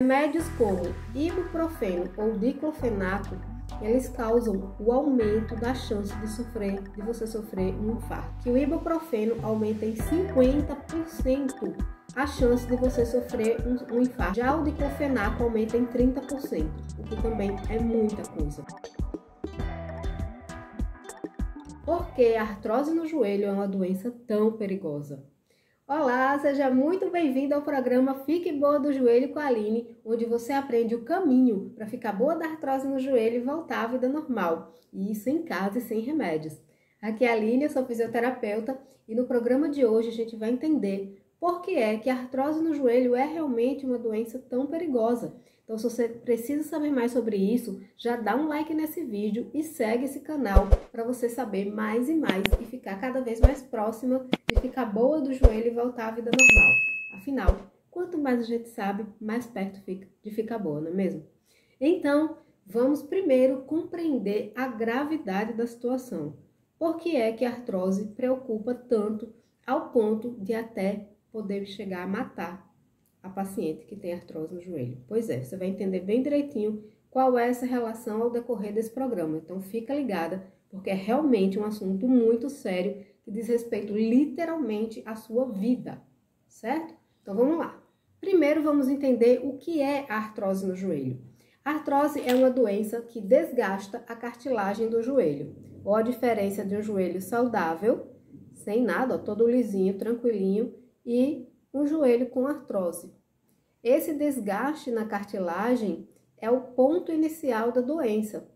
Remédios como ibuprofeno ou diclofenaco, eles causam o aumento da chance de você sofrer um infarto. Que o ibuprofeno aumenta em 50% a chance de você sofrer um infarto. Já o diclofenaco aumenta em 30%, o que também é muita coisa. Por que a artrose no joelho é uma doença tão perigosa? Olá, seja muito bem-vindo ao programa Fique Boa do Joelho com a Aline, onde você aprende o caminho para ficar boa da artrose no joelho e voltar à vida normal. E isso em casa e sem remédios. Aqui é a Aline, eu sou fisioterapeuta e no programa de hoje a gente vai entender por que é que a artrose no joelho é realmente uma doença tão perigosa. Então, se você precisa saber mais sobre isso, já dá um like nesse vídeo e segue esse canal para você saber mais e mais e ficar cada vez mais próxima de ficar boa do joelho e voltar à vida normal. Afinal, quanto mais a gente sabe, mais perto fica de ficar boa, não é mesmo? Então, vamos primeiro compreender a gravidade da situação. Por que é que a artrose preocupa tanto ao ponto de até poder chegar a matar a paciente que tem artrose no joelho? Pois é, você vai entender bem direitinho qual é essa relação ao decorrer desse programa. Então fica ligada, porque é realmente um assunto muito sério que diz respeito literalmente à sua vida, certo? Então vamos lá. Primeiro vamos entender o que é a artrose no joelho. A artrose é uma doença que desgasta a cartilagem do joelho, ou a diferença de um joelho saudável, sem nada, ó, todo lisinho, tranquilinho, e um joelho com artrose. Esse desgaste na cartilagem é o ponto inicial da doença.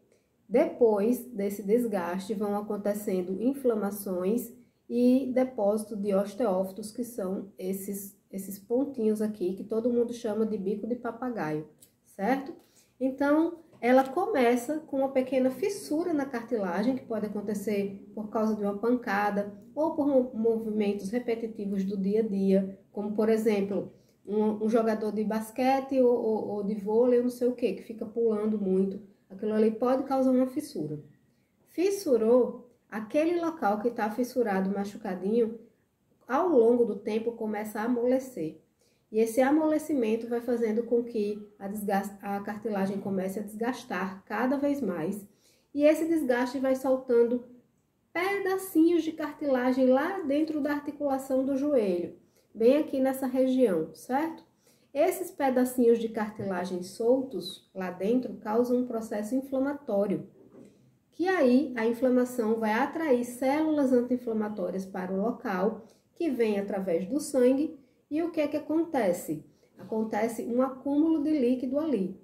Depois desse desgaste vão acontecendo inflamações e depósito de osteófitos, que são esses pontinhos aqui, que todo mundo chama de bico de papagaio, certo? Então, ela começa com uma pequena fissura na cartilagem, que pode acontecer por causa de uma pancada ou por movimentos repetitivos do dia a dia, como, por exemplo, um jogador de basquete ou de vôlei, não sei o que fica pulando muito. Aquilo ali pode causar uma fissura. Fissurou, aquele local que está fissurado, machucadinho, ao longo do tempo começa a amolecer. E esse amolecimento vai fazendo com que a cartilagem comece a desgastar cada vez mais. E esse desgaste vai soltando pedacinhos de cartilagem lá dentro da articulação do joelho, bem aqui nessa região, certo? Esses pedacinhos de cartilagem soltos lá dentro causam um processo inflamatório, que aí a inflamação vai atrair células anti-inflamatórias para o local, que vem através do sangue. E o que é que acontece? Acontece um acúmulo de líquido ali.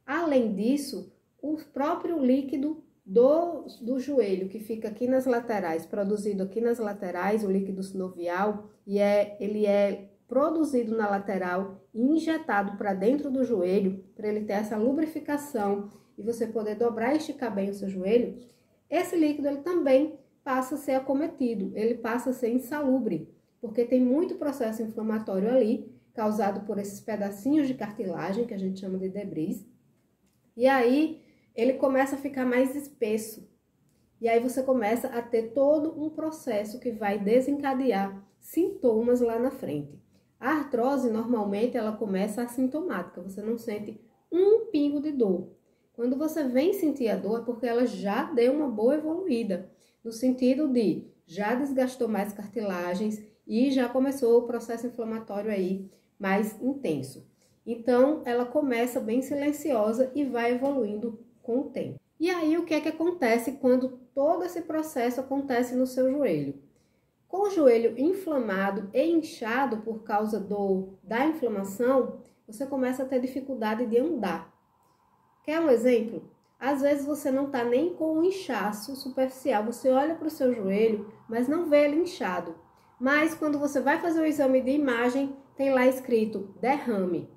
Além disso, o próprio líquido do joelho, que fica aqui nas laterais, produzido aqui nas laterais, o líquido sinovial, ele é produzido na lateral e injetado para dentro do joelho, para ele ter essa lubrificação e você poder dobrar e esticar bem o seu joelho. Esse líquido ele também passa a ser acometido, ele passa a ser insalubre, porque tem muito processo inflamatório ali, causado por esses pedacinhos de cartilagem, que a gente chama de debris. E aí, ele começa a ficar mais espesso. E aí você começa a ter todo um processo que vai desencadear sintomas lá na frente. A artrose, normalmente, ela começa assintomática, você não sente um pingo de dor. Quando você vem sentir a dor, é porque ela já deu uma boa evoluída, no sentido de já desgastou mais cartilagens, e já começou o processo inflamatório aí mais intenso. Então, ela começa bem silenciosa e vai evoluindo com o tempo. E aí, o que é que acontece quando todo esse processo acontece no seu joelho? Com o joelho inflamado e inchado por causa da inflamação, você começa a ter dificuldade de andar. Quer um exemplo? Às vezes você não está nem com um inchaço superficial, você olha para o seu joelho, mas não vê ele inchado. Mas quando você vai fazer o exame de imagem, tem lá escrito derrame.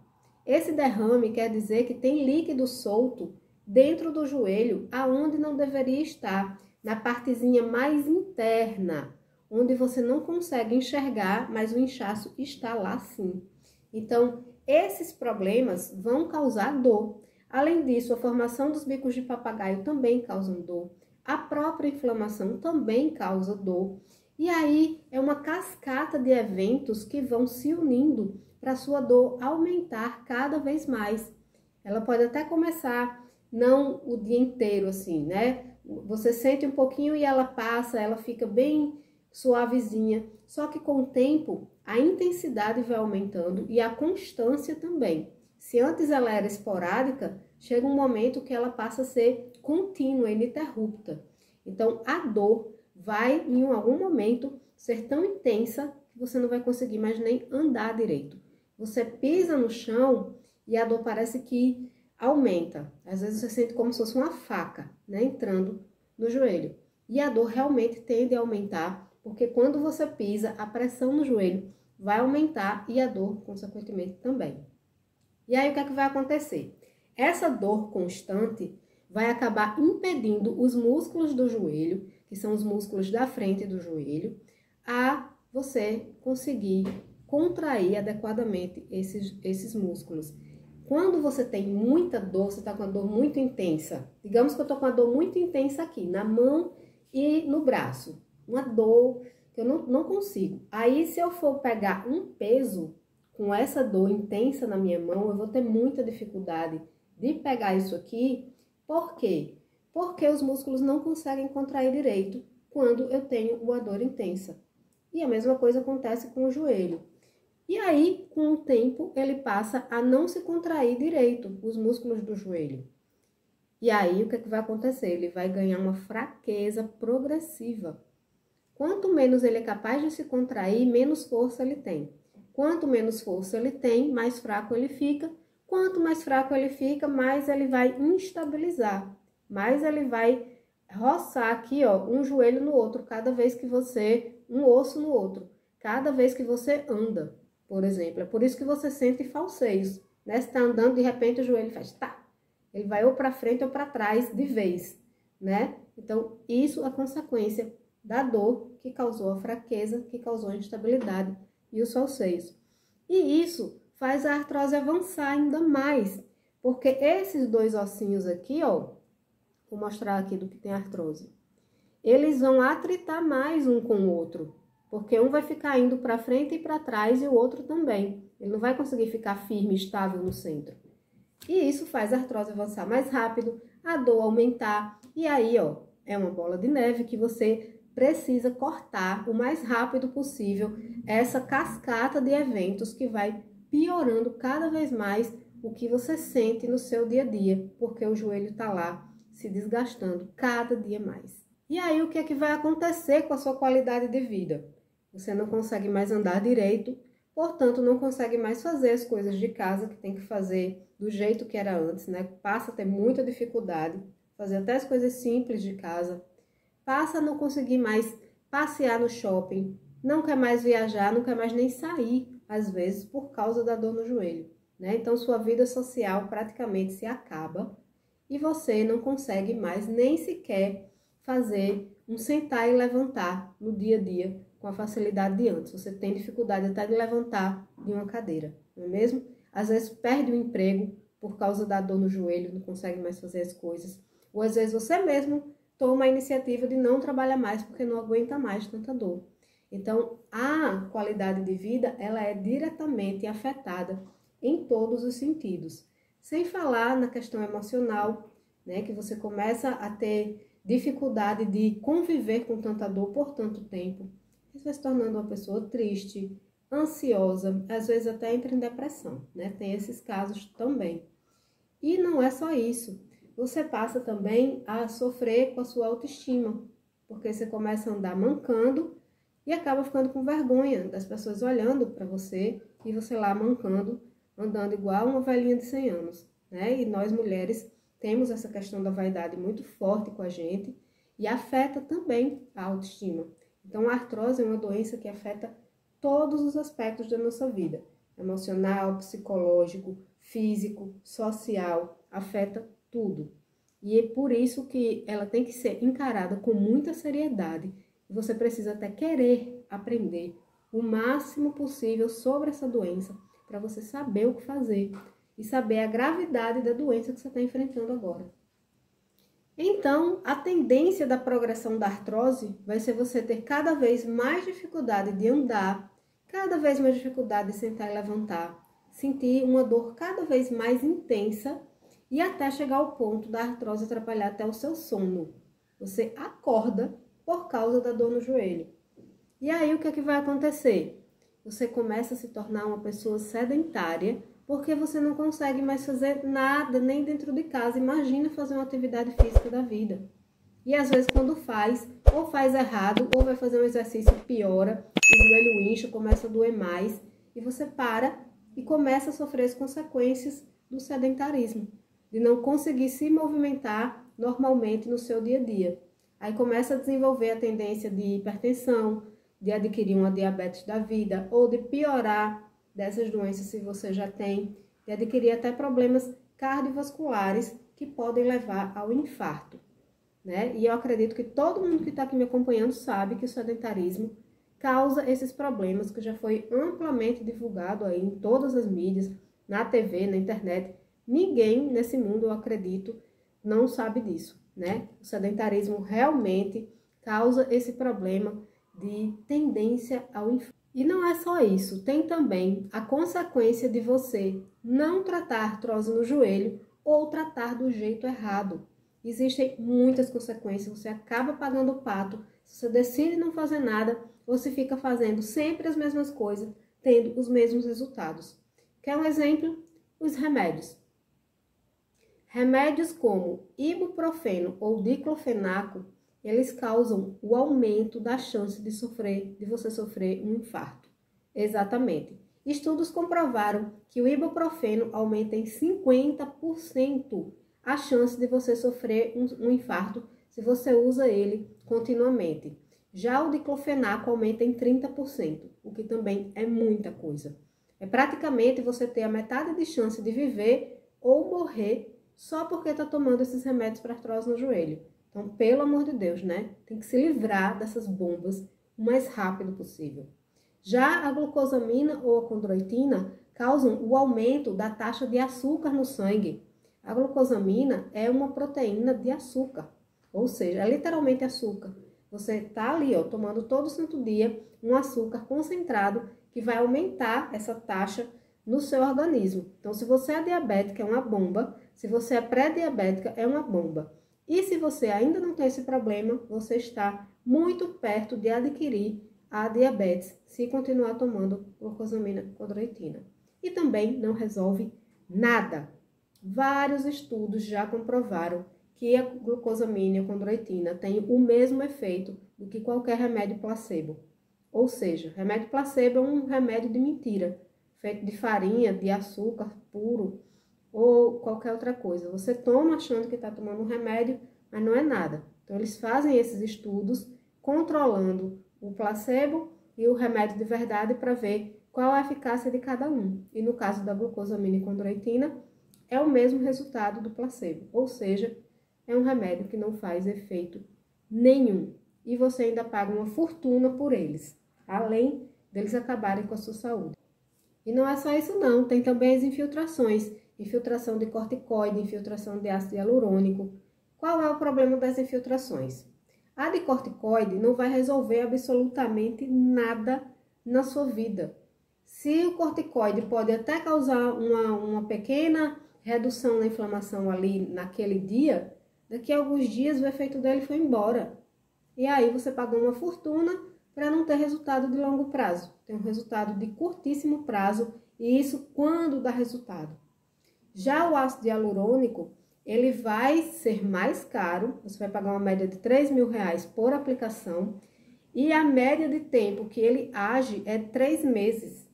Esse derrame quer dizer que tem líquido solto dentro do joelho, aonde não deveria estar, na partezinha mais interna, onde você não consegue enxergar, mas o inchaço está lá sim. Então, esses problemas vão causar dor. Além disso, a formação dos bicos de papagaio também causa dor. A própria inflamação também causa dor. E aí é uma cascata de eventos que vão se unindo para sua dor aumentar cada vez mais. Ela pode até começar, não o dia inteiro assim, né? Você sente um pouquinho e ela passa, ela fica bem suavezinha. Só que com o tempo, a intensidade vai aumentando e a constância também. Se antes ela era esporádica, chega um momento que ela passa a ser contínua, ininterrupta. Então, a dor vai, em algum momento, ser tão intensa que você não vai conseguir mais nem andar direito. Você pisa no chão e a dor parece que aumenta. Às vezes você sente como se fosse uma faca, né, entrando no joelho. E a dor realmente tende a aumentar, porque quando você pisa, a pressão no joelho vai aumentar e a dor, consequentemente, também. E aí, o que é que vai acontecer? Essa dor constante vai acabar impedindo os músculos do joelho, que são os músculos da frente do joelho, a você conseguir contrair adequadamente esses músculos. Quando você tem muita dor, você está com a dor muito intensa, digamos que eu estou com a dor muito intensa aqui, na mão e no braço, uma dor que eu não consigo. Aí, se eu for pegar um peso com essa dor intensa na minha mão, eu vou ter muita dificuldade de pegar isso aqui. Por quê? Porque os músculos não conseguem contrair direito quando eu tenho uma dor intensa. E a mesma coisa acontece com o joelho. E aí, com o tempo, ele passa a não se contrair direito, os músculos do joelho. E aí, o que é que vai acontecer? Ele vai ganhar uma fraqueza progressiva. Quanto menos ele é capaz de se contrair, menos força ele tem. Quanto menos força ele tem, mais fraco ele fica. Quanto mais fraco ele fica, mais ele vai instabilizar. Mais ele vai roçar aqui, ó, um joelho no outro, cada vez que você, um osso no outro, cada vez que você anda, por exemplo. É por isso que você sente falseios, né? Você tá andando, de repente o joelho faz tá. Ele vai ou para frente ou para trás de vez, né? Então, isso é consequência da dor que causou a fraqueza, que causou a instabilidade e os falseios. E isso faz a artrose avançar ainda mais, porque esses dois ossinhos aqui, ó, vou mostrar aqui do que tem artrose, eles vão atritar mais um com o outro, porque um vai ficar indo para frente e para trás e o outro também. Ele não vai conseguir ficar firme, estável no centro. E isso faz a artrose avançar mais rápido, a dor aumentar, e aí, ó, é uma bola de neve que você precisa cortar o mais rápido possível essa cascata de eventos que vai piorando cada vez mais o que você sente no seu dia a dia, porque o joelho está lá se desgastando cada dia mais. E aí, o que é que vai acontecer com a sua qualidade de vida? Você não consegue mais andar direito, portanto, não consegue mais fazer as coisas de casa que tem que fazer do jeito que era antes, né? Passa a ter muita dificuldade, fazer até as coisas simples de casa. Passa a não conseguir mais passear no shopping, não quer mais viajar, não quer mais nem sair, às vezes, por causa da dor no joelho, né? Então, sua vida social praticamente se acaba e você não consegue mais nem sequer fazer um sentar e levantar no dia a dia com a facilidade de antes. Você tem dificuldade até de levantar de uma cadeira, não é mesmo? Às vezes perde o emprego por causa da dor no joelho, não consegue mais fazer as coisas. Ou às vezes você mesmo toma a iniciativa de não trabalhar mais porque não aguenta mais tanta dor. Então, a qualidade de vida, ela é diretamente afetada em todos os sentidos. Sem falar na questão emocional, né, que você começa a ter dificuldade de conviver com tanta dor por tanto tempo. Você vai se tornando uma pessoa triste, ansiosa, às vezes até entra em depressão, né? Tem esses casos também. E não é só isso. Você passa também a sofrer com a sua autoestima, porque você começa a andar mancando e acaba ficando com vergonha das pessoas olhando para você e você lá mancando, andando igual uma velhinha de 100 anos, né? E nós mulheres temos essa questão da vaidade muito forte com a gente e afeta também a autoestima. Então, a artrose é uma doença que afeta todos os aspectos da nossa vida, emocional, psicológico, físico, social, afeta tudo. E é por isso que ela tem que ser encarada com muita seriedade. Você precisa até querer aprender o máximo possível sobre essa doença para você saber o que fazer e saber a gravidade da doença que você está enfrentando agora. Então, a tendência da progressão da artrose vai ser você ter cada vez mais dificuldade de andar, cada vez mais dificuldade de sentar e levantar, sentir uma dor cada vez mais intensa e até chegar ao ponto da artrose atrapalhar até o seu sono. Você acorda por causa da dor no joelho. E aí o que é que vai acontecer? Você começa a se tornar uma pessoa sedentária, porque você não consegue mais fazer nada, nem dentro de casa. Imagina fazer uma atividade física da vida. E às vezes quando faz, ou faz errado, ou vai fazer um exercício piora, o joelho incha, começa a doer mais, e você para e começa a sofrer as consequências do sedentarismo, de não conseguir se movimentar normalmente no seu dia a dia. Aí começa a desenvolver a tendência de hipertensão, de adquirir uma diabetes da vida, ou de piorar dessas doenças se você já tem, de adquirir até problemas cardiovasculares que podem levar ao infarto. Né? E eu acredito que todo mundo que está aqui me acompanhando sabe que o sedentarismo causa esses problemas, que já foi amplamente divulgado aí em todas as mídias, na TV, na internet. Ninguém nesse mundo, eu acredito, não sabe disso, né? O sedentarismo realmente causa esse problema de tendência ao infarto. E não é só isso, tem também a consequência de você não tratar artrose no joelho ou tratar do jeito errado. Existem muitas consequências, você acaba pagando o pato, se você decide não fazer nada, você fica fazendo sempre as mesmas coisas, tendo os mesmos resultados. Quer um exemplo? Os remédios. Remédios como ibuprofeno ou diclofenaco, eles causam o aumento da chance de você sofrer um infarto. Exatamente. Estudos comprovaram que o ibuprofeno aumenta em 50% a chance de você sofrer um infarto se você usa ele continuamente. Já o diclofenaco aumenta em 30%, o que também é muita coisa. É praticamente você ter a metade de chance de viver ou morrer só porque está tomando esses remédios para artrose no joelho. Então, pelo amor de Deus, né? Tem que se livrar dessas bombas o mais rápido possível. Já a glucosamina ou a condroitina causam o aumento da taxa de açúcar no sangue. A glucosamina é uma proteína de açúcar, ou seja, é literalmente açúcar. Você está ali, ó, tomando todo santo dia um açúcar concentrado que vai aumentar essa taxa no seu organismo. Então, se você é diabética, é uma bomba. Se você é pré-diabética, é uma bomba. E se você ainda não tem esse problema, você está muito perto de adquirir a diabetes se continuar tomando glucosamina condroitina. E também não resolve nada. Vários estudos já comprovaram que a glucosamina e a condroitina têm o mesmo efeito do que qualquer remédio placebo. Ou seja, remédio placebo é um remédio de mentira, feito de farinha, de açúcar puro ou qualquer outra coisa. Você toma achando que está tomando um remédio, mas não é nada. Então, eles fazem esses estudos controlando o placebo e o remédio de verdade para ver qual a eficácia de cada um. E no caso da glucosamina e condroitina, é o mesmo resultado do placebo, ou seja, é um remédio que não faz efeito nenhum. E você ainda paga uma fortuna por eles, além deles acabarem com a sua saúde. E não é só isso não, tem também as infiltrações. Infiltração de corticoide, infiltração de ácido hialurônico. Qual é o problema das infiltrações? A de corticoide não vai resolver absolutamente nada na sua vida. Se o corticoide pode até causar uma pequena redução na inflamação ali naquele dia, daqui a alguns dias o efeito dele foi embora. E aí você pagou uma fortuna para não ter resultado de longo prazo. Tem um resultado de curtíssimo prazo e isso quando dá resultado. Já o ácido hialurônico, ele vai ser mais caro, você vai pagar uma média de R$3.000 por aplicação e a média de tempo que ele age é 3 meses.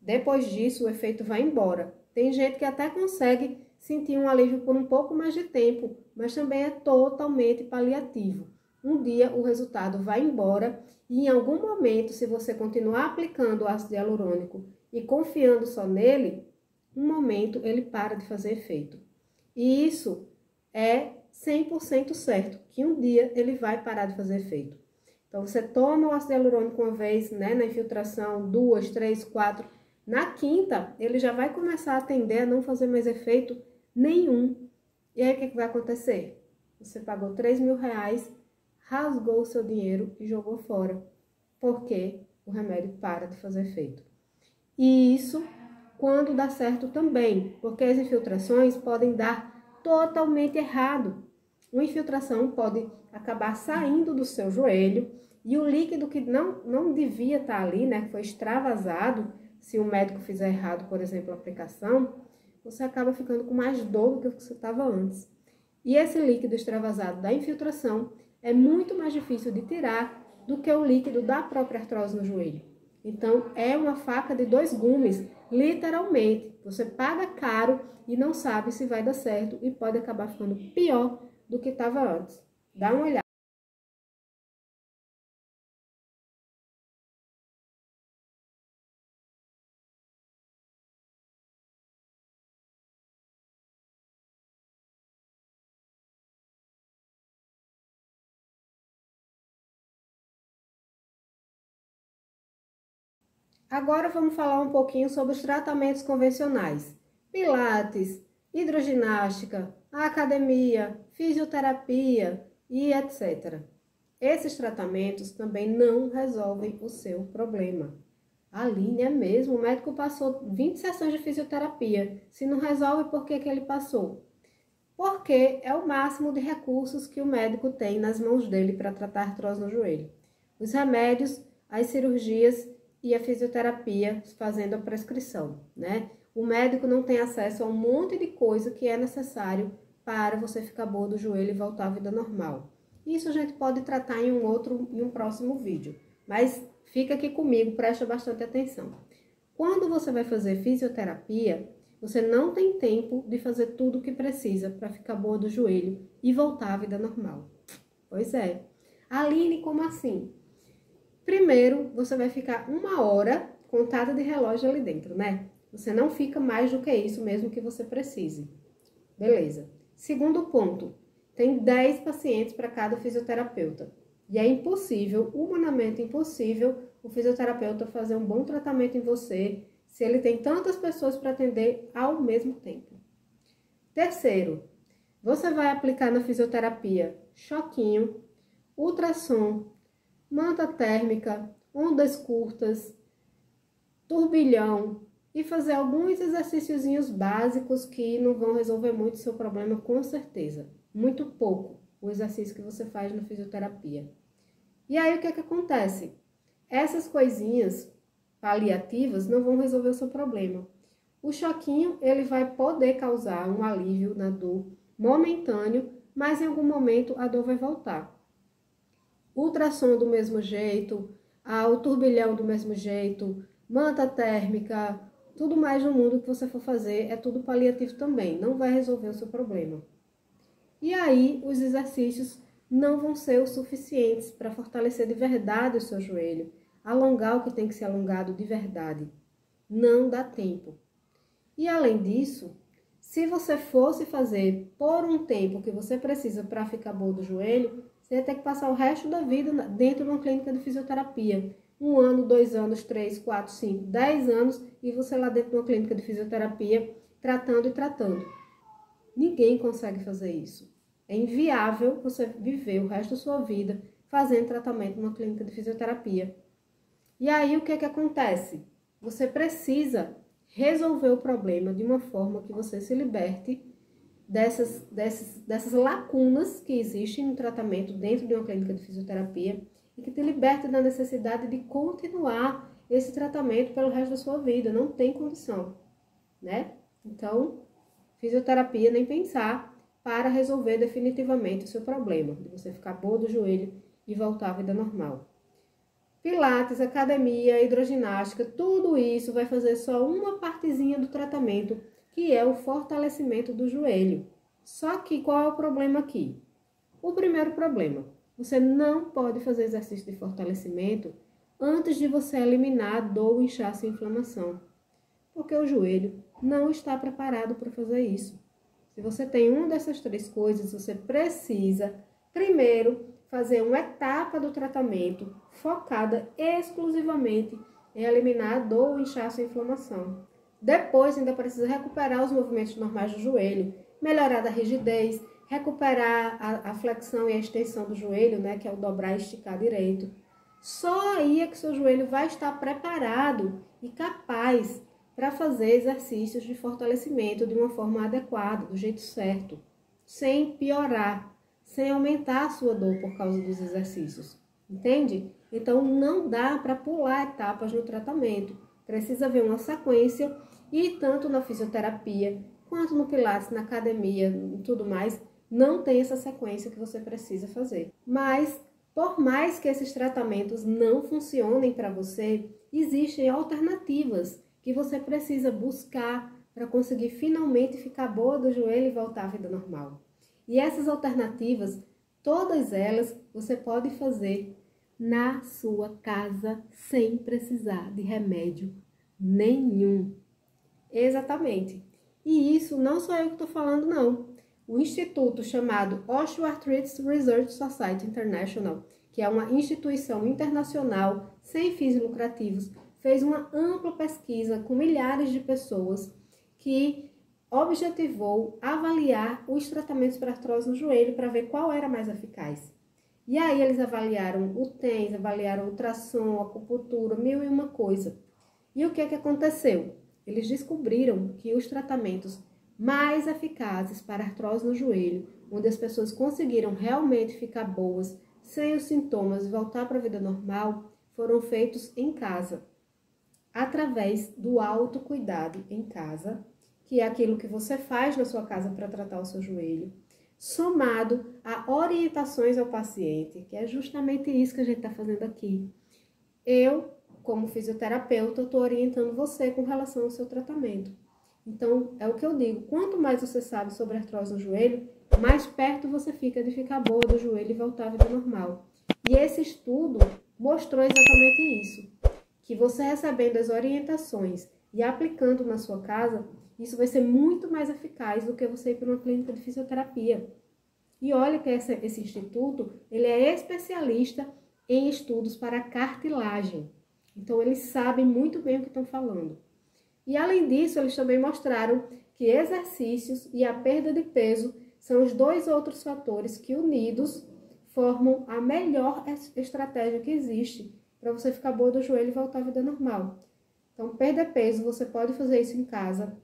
Depois disso, o efeito vai embora. Tem gente que até consegue sentir um alívio por um pouco mais de tempo, mas também é totalmente paliativo. Um dia o resultado vai embora e em algum momento, se você continuar aplicando o ácido hialurônico e confiando só nele, um momento ele para de fazer efeito. E isso é 100% certo, que um dia ele vai parar de fazer efeito. Então, você toma o ácido hialurônico uma vez, né, na infiltração, 2, 3, 4. Na quinta, ele já vai começar a tender a não fazer mais efeito nenhum. E aí, o que vai acontecer? Você pagou R$3.000, rasgou o seu dinheiro e jogou fora. Por quê? o remédio para de fazer efeito. E isso quando dá certo também, porque as infiltrações podem dar totalmente errado. Uma infiltração pode acabar saindo do seu joelho e o líquido que não devia estar ali, né, que foi extravasado, se o médico fizer errado, por exemplo, a aplicação, você acaba ficando com mais dor do que você estava antes. E esse líquido extravasado da infiltração é muito mais difícil de tirar do que o líquido da própria artrose no joelho. Então, é uma faca de dois gumes, literalmente. Você paga caro e não sabe se vai dar certo e pode acabar ficando pior do que estava antes. Dá uma olhada. Agora vamos falar um pouquinho sobre os tratamentos convencionais. Pilates, hidroginástica, academia, fisioterapia e etc. Esses tratamentos também não resolvem o seu problema. A linha mesmo, o médico passou 20 sessões de fisioterapia. Se não resolve, por que ele passou? Porque é o máximo de recursos que o médico tem nas mãos dele para tratar artrose no joelho. Os remédios, as cirurgias e a fisioterapia fazendo a prescrição, né? O médico não tem acesso a um monte de coisa que é necessário para você ficar boa do joelho e voltar à vida normal. Isso a gente pode tratar em um próximo vídeo, mas fica aqui comigo, presta bastante atenção. Quando você vai fazer fisioterapia, você não tem tempo de fazer tudo o que precisa para ficar boa do joelho e voltar à vida normal. Pois é. Aline, como assim? Primeiro, você vai ficar 1 hora contada de relógio ali dentro, né? Você não fica mais do que isso, mesmo que você precise. Beleza. Segundo ponto, tem 10 pacientes para cada fisioterapeuta. E é impossível, humanamente impossível, o fisioterapeuta fazer um bom tratamento em você se ele tem tantas pessoas para atender ao mesmo tempo. Terceiro, você vai aplicar na fisioterapia choquinho, ultrassom, manta térmica, ondas curtas, turbilhão e fazer alguns exercíciozinhos básicos que não vão resolver muito o seu problema, com certeza. Muito pouco o exercício que você faz na fisioterapia. E aí o que acontece? Essas coisinhas paliativas não vão resolver o seu problema. O choquinho, ele vai poder causar um alívio na dor momentâneo, mas em algum momento a dor vai voltar. Ultrassom do mesmo jeito, o turbilhão do mesmo jeito, manta térmica, tudo mais no mundo que você for fazer é tudo paliativo também, não vai resolver o seu problema. E aí, os exercícios não vão ser o suficientes para fortalecer de verdade o seu joelho, alongar o que tem que ser alongado de verdade. Não dá tempo. E além disso, se você fosse fazer por um tempo que você precisa para ficar boa do joelho, você ia ter que passar o resto da vida dentro de uma clínica de fisioterapia. 1 ano, 2 anos, 3, 4, 5, 10 anos e você lá dentro de uma clínica de fisioterapia tratando e tratando. Ninguém consegue fazer isso. É inviável você viver o resto da sua vida fazendo tratamento numa clínica de fisioterapia. E aí o que acontece? Você precisa resolver o problema de uma forma que você se liberte dessas lacunas que existem no tratamento dentro de uma clínica de fisioterapia e que te liberte da necessidade de continuar esse tratamento pelo resto da sua vida. Não tem condição, né? Então, fisioterapia nem pensar para resolver definitivamente o seu problema, de você ficar boa do joelho e voltar à vida normal. Pilates, academia, hidroginástica, tudo isso vai fazer só uma partezinha do tratamento, que é o fortalecimento do joelho. Só que qual é o problema aqui? O primeiro problema, você não pode fazer exercício de fortalecimento antes de você eliminar a dor, o inchaço e a inflamação, porque o joelho não está preparado para fazer isso. Se você tem uma dessas 3 coisas, você precisa, primeiro, fazer uma etapa do tratamento focada exclusivamente em eliminar a dor, o inchaço e a inflamação. Depois, ainda precisa recuperar os movimentos normais do joelho, melhorar a rigidez, recuperar a flexão e a extensão do joelho, né, que é o dobrar e esticar direito. Só aí é que seu joelho vai estar preparado e capaz para fazer exercícios de fortalecimento de uma forma adequada, do jeito certo, sem piorar, sem aumentar a sua dor por causa dos exercícios, entende? Então não dá para pular etapas no tratamento, precisa haver uma sequência e tanto na fisioterapia quanto no pilates, na academia e tudo mais, não tem essa sequência que você precisa fazer. Mas por mais que esses tratamentos não funcionem para você, existem alternativas que você precisa buscar para conseguir finalmente ficar boa do joelho e voltar à vida normal. E essas alternativas, todas elas, você pode fazer na sua casa sem precisar de remédio nenhum. Exatamente. E isso não sou eu que estou falando, não. O instituto chamado Osteoarthritis Research Society International, que é uma instituição internacional sem fins lucrativos, fez uma ampla pesquisa com milhares de pessoas que objetivou avaliar os tratamentos para artrose no joelho para ver qual era mais eficaz. E aí eles avaliaram o TENS, avaliaram ultrassom, acupuntura, mil e uma coisa. E o que é que aconteceu? Eles descobriram que os tratamentos mais eficazes para artrose no joelho, onde as pessoas conseguiram realmente ficar boas, sem os sintomas e voltar para a vida normal, foram feitos em casa, através do autocuidado em casa, que é aquilo que você faz na sua casa para tratar o seu joelho, somado a orientações ao paciente, que é justamente isso que a gente está fazendo aqui. Eu, como fisioterapeuta, estou orientando você com relação ao seu tratamento. Então, é o que eu digo, quanto mais você sabe sobre artrose no joelho, mais perto você fica de ficar boa do joelho e voltar à vida normal. E esse estudo mostrou exatamente isso, que você recebendo as orientações e aplicando na sua casa, isso vai ser muito mais eficaz do que você ir para uma clínica de fisioterapia. E olha que esse instituto, ele é especialista em estudos para cartilagem. Então, eles sabem muito bem o que estão falando. E além disso, eles também mostraram que exercícios e a perda de peso são os dois outros fatores que unidos formam a melhor estratégia que existe para você ficar boa do joelho e voltar à vida normal. Então, perder peso, você pode fazer isso em casa.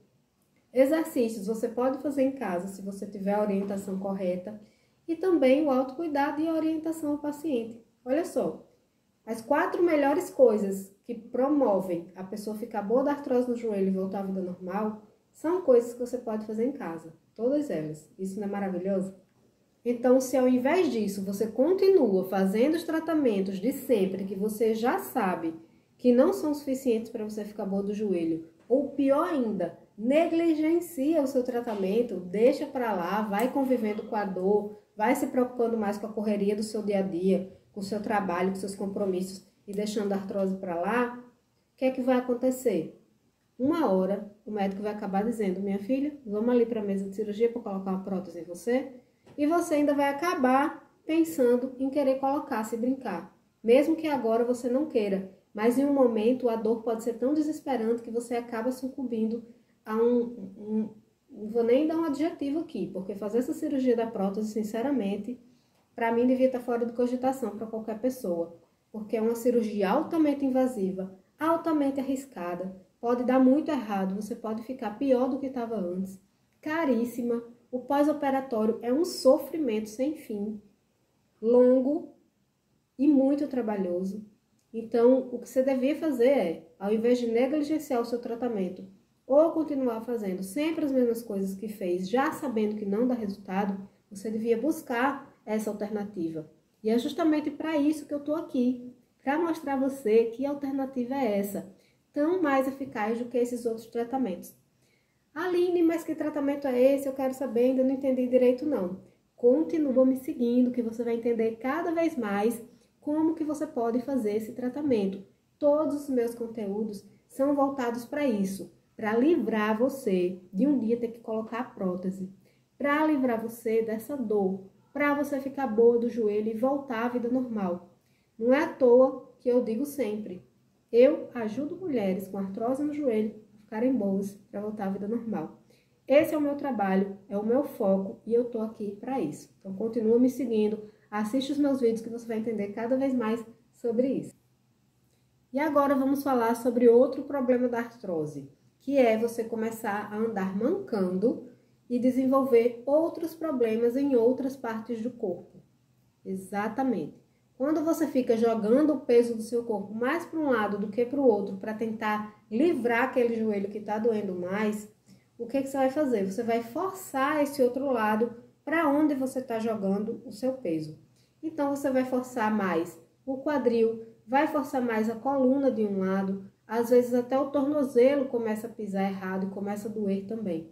Exercícios, você pode fazer em casa se você tiver a orientação correta. E também o autocuidado e a orientação ao paciente. Olha só, as 4 melhores coisas que promovem a pessoa ficar boa da artrose no joelho e voltar à vida normal são coisas que você pode fazer em casa. Todas elas. Isso não é maravilhoso? Então, se ao invés disso você continua fazendo os tratamentos de sempre que você já sabe que não são suficientes para você ficar boa do joelho, ou pior ainda, negligencia o seu tratamento, deixa para lá, vai convivendo com a dor, vai se preocupando mais com a correria do seu dia a dia, com o seu trabalho, com seus compromissos e deixando a artrose para lá, o que é que vai acontecer? Uma hora, o médico vai acabar dizendo, minha filha, vamos ali para a mesa de cirurgia para colocar uma prótese em você, e você ainda vai acabar pensando em querer colocar, se brincar, mesmo que agora você não queira, mas em um momento a dor pode ser tão desesperante que você acaba sucumbindo a não vou nem dar um adjetivo aqui, porque fazer essa cirurgia da prótese, sinceramente, para mim devia estar fora de cogitação para qualquer pessoa, porque é uma cirurgia altamente invasiva, altamente arriscada, pode dar muito errado, você pode ficar pior do que estava antes, caríssima, o pós-operatório é um sofrimento sem fim, longo e muito trabalhoso. Então, o que você devia fazer é, ao invés de negligenciar o seu tratamento, ou continuar fazendo sempre as mesmas coisas que fez, já sabendo que não dá resultado, você devia buscar essa alternativa. E é justamente para isso que eu estou aqui, para mostrar a você que alternativa é essa, tão mais eficaz do que esses outros tratamentos. Aline, mas que tratamento é esse? Eu quero saber, ainda não entendi direito não. Continua me seguindo que você vai entender cada vez mais como que você pode fazer esse tratamento. Todos os meus conteúdos são voltados para isso, para livrar você de um dia ter que colocar a prótese, para livrar você dessa dor, para você ficar boa do joelho e voltar à vida normal. Não é à toa que eu digo sempre, eu ajudo mulheres com artrose no joelho a ficarem boas para voltar à vida normal. Esse é o meu trabalho, é o meu foco e eu tô aqui para isso. Então continua me seguindo, assiste os meus vídeos que você vai entender cada vez mais sobre isso. E agora vamos falar sobre outro problema da artrose, que é você começar a andar mancando e desenvolver outros problemas em outras partes do corpo. Exatamente. Quando você fica jogando o peso do seu corpo mais para um lado do que para o outro, para tentar livrar aquele joelho que está doendo mais, o que você vai fazer? Você vai forçar esse outro lado para onde você está jogando o seu peso. Então, você vai forçar mais o quadril, vai forçar mais a coluna de um lado, às vezes até o tornozelo começa a pisar errado e começa a doer também.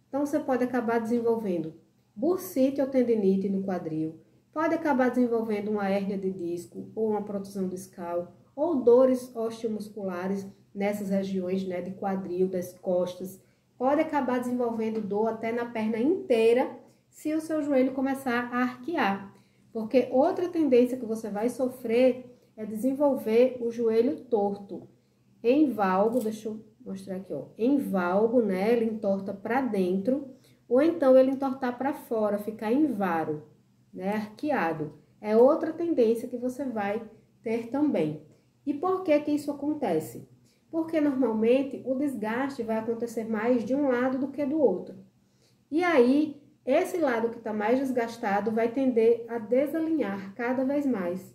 Então, você pode acabar desenvolvendo bursite ou tendinite no quadril, pode acabar desenvolvendo uma hérnia de disco ou uma protusão discal, ou dores osteomusculares nessas regiões, né, de quadril, das costas. Pode acabar desenvolvendo dor até na perna inteira se o seu joelho começar a arquear. Porque outra tendência que você vai sofrer é desenvolver o joelho torto. Em valgo, deixa eu mostrar aqui, ó. Em valgo, né, ele entorta para dentro, ou então ele entortar para fora, ficar em varo, né, arqueado. É outra tendência que você vai ter também. E por que que isso acontece? Porque normalmente o desgaste vai acontecer mais de um lado do que do outro. E aí, esse lado que está mais desgastado vai tender a desalinhar cada vez mais.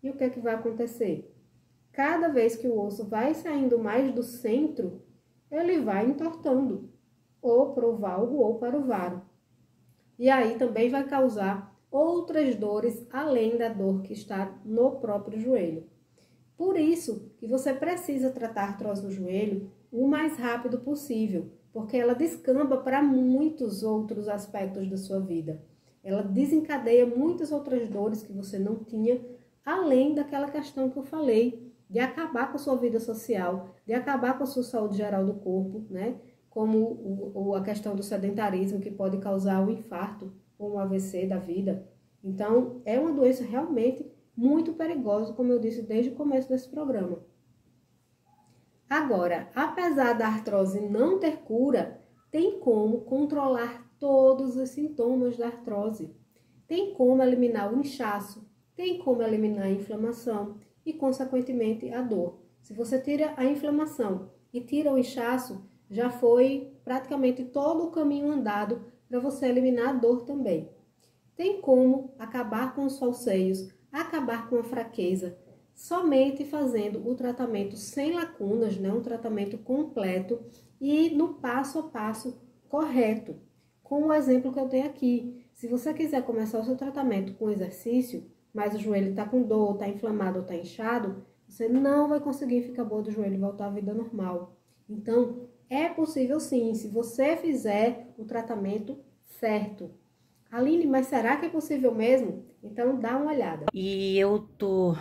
E o que é que vai acontecer? Cada vez que o osso vai saindo mais do centro, ele vai entortando, ou para o valgo ou para o varo. E aí também vai causar outras dores além da dor que está no próprio joelho. Por isso que você precisa tratar a artrose no joelho o mais rápido possível, porque ela descamba para muitos outros aspectos da sua vida. Ela desencadeia muitas outras dores que você não tinha, além daquela questão que eu falei, de acabar com a sua vida social, de acabar com a sua saúde geral do corpo, né? Como a questão do sedentarismo, que pode causar um infarto ou um AVC da vida. Então, é uma doença realmente muito perigosa, como eu disse desde o começo desse programa. Agora, apesar da artrose não ter cura, tem como controlar todos os sintomas da artrose. Tem como eliminar o inchaço, tem como eliminar a inflamação e, consequentemente, a dor. Se você tira a inflamação e tira o inchaço, já foi praticamente todo o caminho andado para você eliminar a dor também. Tem como acabar com os falseios, acabar com a fraqueza, somente fazendo o tratamento sem lacunas, né? Um tratamento completo e no passo a passo correto. Com o exemplo que eu tenho aqui, se você quiser começar o seu tratamento com exercício, mas o joelho está com dor, está inflamado ou está inchado, você não vai conseguir ficar boa do joelho e voltar à vida normal. Então, é possível sim, se você fizer o tratamento certo. Aline, mas será que é possível mesmo? Então, dá uma olhada. E eu tô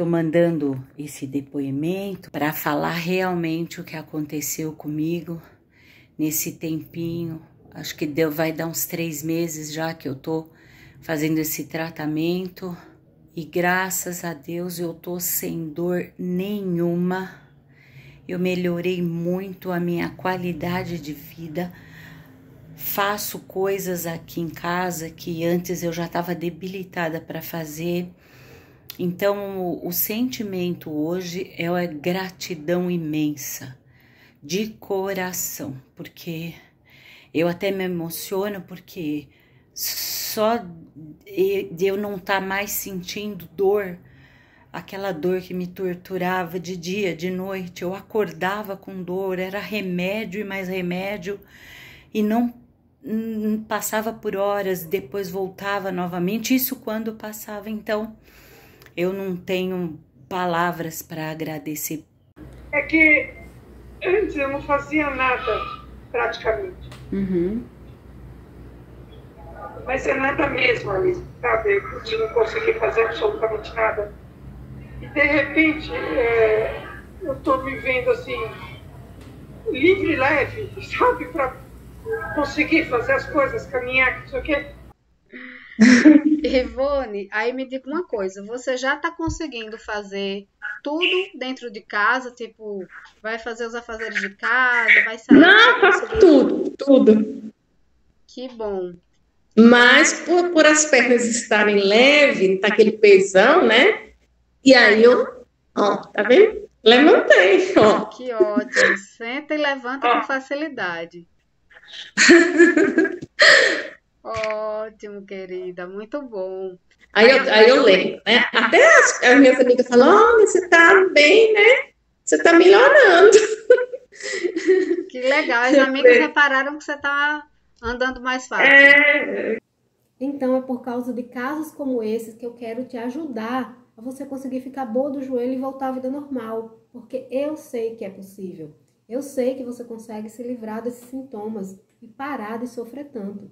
mandando esse depoimento para falar realmente o que aconteceu comigo nesse tempinho. Acho que vai dar uns 3 meses já que eu tô fazendo esse tratamento. E graças a Deus eu tô sem dor nenhuma. Eu melhorei muito a minha qualidade de vida. Faço coisas aqui em casa que antes eu já estava debilitada para fazer. Então, o sentimento hoje é uma gratidão imensa, de coração, porque eu até me emociono, porque só de eu não estar mais sentindo dor, aquela dor que me torturava de dia, de noite, eu acordava com dor, era remédio e mais remédio, e não passava por horas, depois voltava novamente, isso quando passava. Então, eu não tenho palavras para agradecer. É que antes eu não fazia nada, praticamente. Mas é nada mesmo, Alice, sabe? Eu não consegui fazer absolutamente nada. E, de repente, eu estou me vendo assim, livre e leve, sabe? Para conseguir fazer as coisas, caminhar, não sei o quê. Ivone, aí me diga uma coisa, você já está conseguindo fazer tudo dentro de casa? Tipo, vai fazer os afazeres de casa, vai sair? Não, faço tudo. Que bom. Mas por as pernas estarem leves, tá aquele pesão, né? E aí ó, tá vendo? Levantei, ó. Que ótimo. Senta e levanta com facilidade. Ótimo, querida. Muito bom. Aí eu lembro, né? Até as minhas amigas falam, olha, você tá bem, né? Você tá melhorando. Que legal. As amigas repararam que você tá andando mais fácil. Então é por causa de casos como esses que eu quero te ajudar a você conseguir ficar boa do joelho e voltar à vida normal, porque eu sei que é possível. Eu sei que você consegue se livrar desses sintomas e parar de sofrer tanto.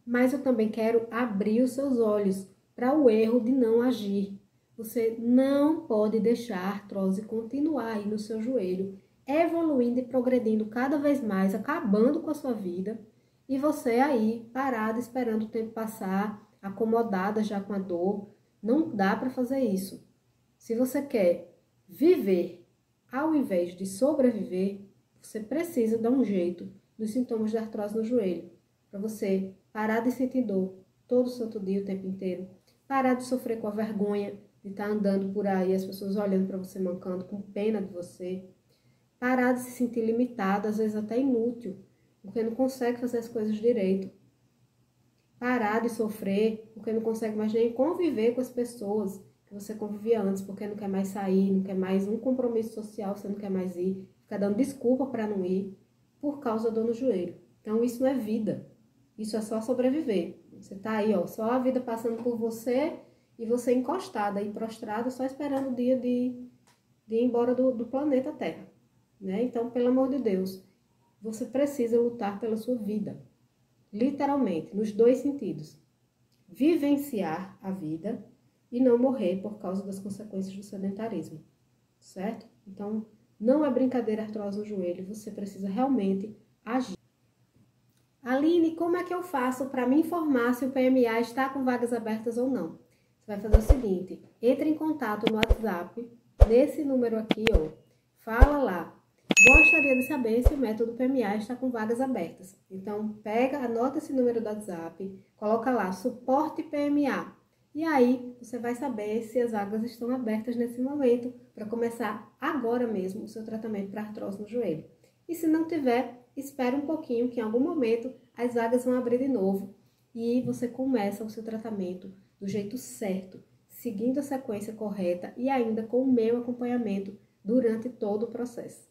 Mas eu também quero abrir os seus olhos para o erro de não agir. Você não pode deixar a artrose continuar aí no seu joelho, evoluindo e progredindo cada vez mais, acabando com a sua vida, e você aí parada esperando o tempo passar, acomodada já com a dor. Não dá para fazer isso. Se você quer viver ao invés de sobreviver, você precisa dar um jeito nos sintomas de artrose no joelho, para você parar de sentir dor todo santo dia, o tempo inteiro, parar de sofrer com a vergonha de estar andando por aí, as pessoas olhando para você mancando, com pena de você, parar de se sentir limitado, às vezes até inútil, porque não consegue fazer as coisas direito, parar de sofrer porque não consegue mais nem conviver com as pessoas que você convivia antes, porque não quer mais sair, não quer mais um compromisso social, você não quer mais ir, fica dando desculpa para não ir por causa da dor no joelho. Então isso não é vida, isso é só sobreviver. Você tá aí, ó, só a vida passando por você e você encostada e prostrada, só esperando o dia de ir embora do planeta Terra, né? Então, pelo amor de Deus, você precisa lutar pela sua vida, literalmente, nos dois sentidos. Vivenciar a vida e não morrer por causa das consequências do sedentarismo, certo? Então, não é brincadeira artrose no joelho, você precisa realmente agir. Aline, como é que eu faço para me informar se o PMA está com vagas abertas ou não? Você vai fazer o seguinte, entre em contato no WhatsApp, nesse número aqui, ó, fala lá. Gostaria de saber se o método PMA está com vagas abertas. Então, anota esse número do WhatsApp, coloca lá, suporte PMA. E aí, você vai saber se as vagas estão abertas nesse momento, para começar agora mesmo o seu tratamento para artrose no joelho. E se não tiver, espere um pouquinho, que em algum momento as vagas vão abrir de novo. E você começa o seu tratamento do jeito certo, seguindo a sequência correta e ainda com o meu acompanhamento durante todo o processo.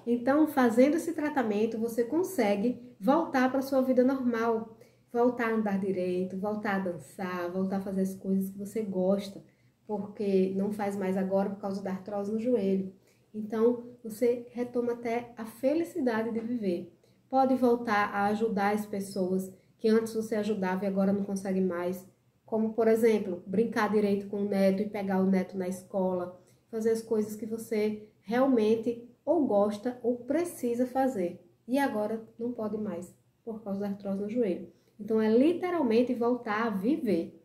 Então, fazendo esse tratamento, você consegue voltar para a sua vida normal, voltar a andar direito, voltar a dançar, voltar a fazer as coisas que você gosta, porque não faz mais agora por causa da artrose no joelho. Então, você retoma até a felicidade de viver. Pode voltar a ajudar as pessoas que antes você ajudava e agora não consegue mais, como, por exemplo, brincar direito com o neto e pegar o neto na escola, fazer as coisas que você realmente ou gosta ou precisa fazer. E agora não pode mais, por causa da artrose no joelho. Então, é literalmente voltar a viver.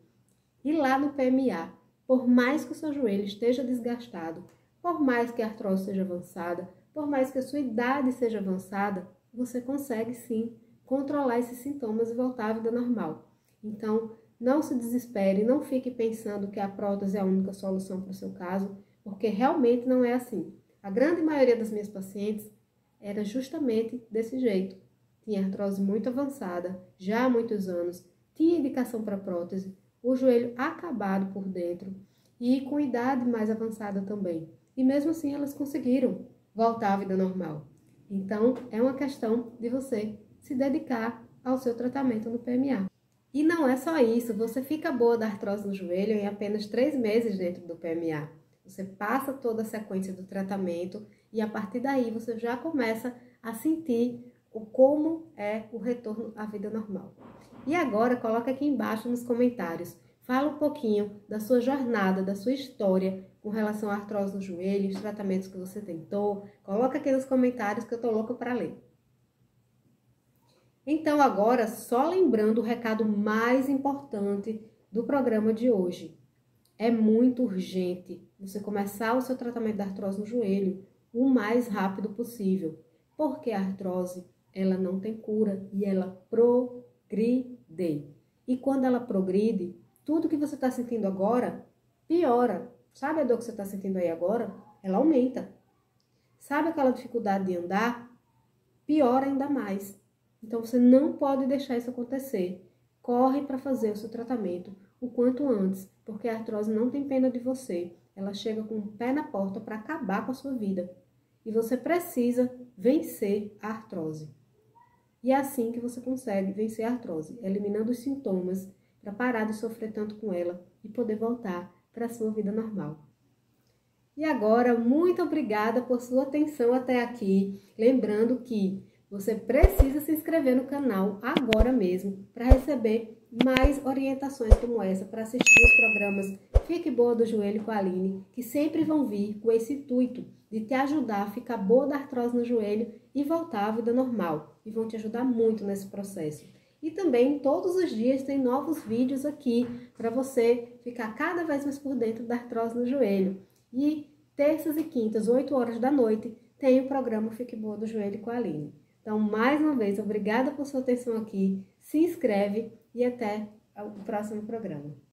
E lá no PMA, por mais que o seu joelho esteja desgastado, por mais que a artrose seja avançada, por mais que a sua idade seja avançada, você consegue sim controlar esses sintomas e voltar à vida normal. Então, não se desespere, não fique pensando que a prótese é a única solução para o seu caso, porque realmente não é assim. A grande maioria das minhas pacientes era justamente desse jeito. Tinha artrose muito avançada, já há muitos anos, tinha indicação para prótese, o joelho acabado por dentro e com idade mais avançada também. E mesmo assim elas conseguiram voltar à vida normal. Então, é uma questão de você se dedicar ao seu tratamento no PMA. E não é só isso, você fica boa da artrose no joelho em apenas 3 meses dentro do PMA. Você passa toda a sequência do tratamento e a partir daí você já começa a sentir como é o retorno à vida normal. E agora coloca aqui embaixo nos comentários, fala um pouquinho da sua jornada, da sua história com relação à artrose no joelho, os tratamentos que você tentou. Coloca aqui nos comentários que eu tô louca para ler. Então agora, só lembrando o recado mais importante do programa de hoje. É muito urgente você começar o seu tratamento da artrose no joelho o mais rápido possível, porque a artrose, ela não tem cura e ela progride. E quando ela progride, tudo que você está sentindo agora piora. Sabe a dor que você está sentindo aí agora? Ela aumenta. Sabe aquela dificuldade de andar? Piora ainda mais. Então, você não pode deixar isso acontecer. Corre para fazer o seu tratamento o quanto antes, porque a artrose não tem pena de você. Ela chega com o pé na porta para acabar com a sua vida. E você precisa vencer a artrose. E é assim que você consegue vencer a artrose, eliminando os sintomas para parar de sofrer tanto com ela e poder voltar para a sua vida normal. E agora, muito obrigada por sua atenção até aqui. Lembrando que você precisa se inscrever no canal agora mesmo para receber mais orientações como essa, para assistir os programas Fique Boa do Joelho com a Aline, que sempre vão vir com esse intuito de te ajudar a ficar boa da artrose no joelho e voltar à vida normal. E vão te ajudar muito nesse processo. E também, todos os dias, tem novos vídeos aqui para você ficar cada vez mais por dentro da artrose no joelho. E terças e quintas, 8 horas da noite, tem o programa Fique Boa do Joelho com a Aline. Então, mais uma vez, obrigada por sua atenção aqui. Se inscreve e até o próximo programa.